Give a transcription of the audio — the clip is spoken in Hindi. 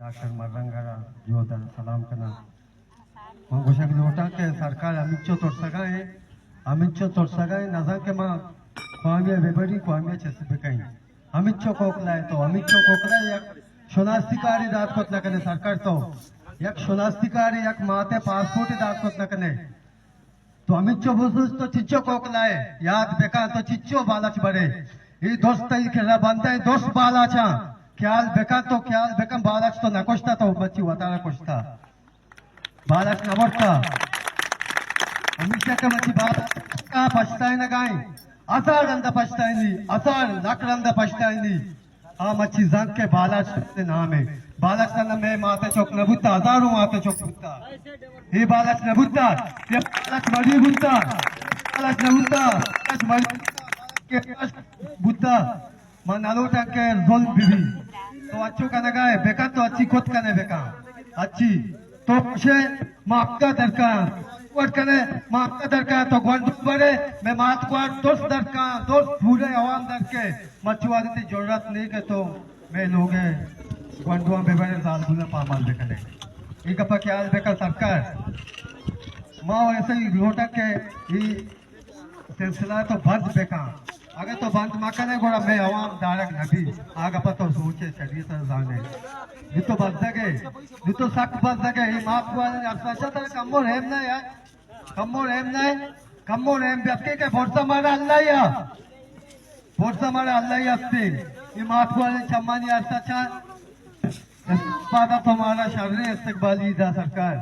डॉक्टर मर्रंगारा जो दर सलाम करना मंगोशक लोटा के सरकार अमिचो तोड़ सगा है नजर के मां क्वामिया वेबरी क्वामिया चेस्बे कहीं अमिचो कोकलाय तो अमिचो कोकलाय एक शोनास्तिकारी दात कोत लगने सरकार तो एक शोनास्तिकारी एक माते पासपोर्ट दात कोत लगने तो अमिचो बुजुर्ग तो चिच्चो कोकलाय याद बेका तो चिच्चो बालाच बड़े ये दोस्त ही खेला बनता है दोस्त बालाचा ख्याल बेका बालाच तो नकोस्ता तो बच्ची वतारा कोस्ता बालाच नमोस्ता हमेशा का मच्छी बात का पछताए ना गाय आसार अंदा पछताए नहीं आसार लाकड़ंदा पछताए नहीं आ मच्छी जंग के बालाच से नाम है बालाच का नाम है माते चौक नबुत्ता हजारों माते चौक बुत्ता ये बालाच नबुत्ता ये बालाच मरी बुत्ता बालाच नबुत्ता बालाच मरी के बुत्ता मनालो टंके जोल बिबी तो अच्छो का नगा है बेका तो अच्छी खुद का नहीं बेका अच्छी तो मुझे मापका दरकार वर्ड करे मापका दरकार तो ग्वांडू बड़े मैं मात को दोस्त दरकार दोस्त पूरे आवाम दर के मच्छुआरे की जरूरत नहीं के तो मैं लोग ग्वांडुआ में बड़े साल बुला पामाल बेकने एक अपा क्या बेकर सरकार माँ ऐसे ही लोटा के ये सिलसिला तो बंद बेका अगर तो बंद मकाने गोड़ा मैं आवाम दारक नबी आगे पता सोचे शरीयत जाने ये तो बच सके ये तो सख्त बच सके ये माफ को अच्छा तर कमोर हेम ना यार कमोर हेम व्यक्ति के फोर्सा मारा अल्लाह ही अस्ते ये माफ को चम्मानी अच्छा पादा तुम्हारा शर्रे इस्तकबाली दा सरकार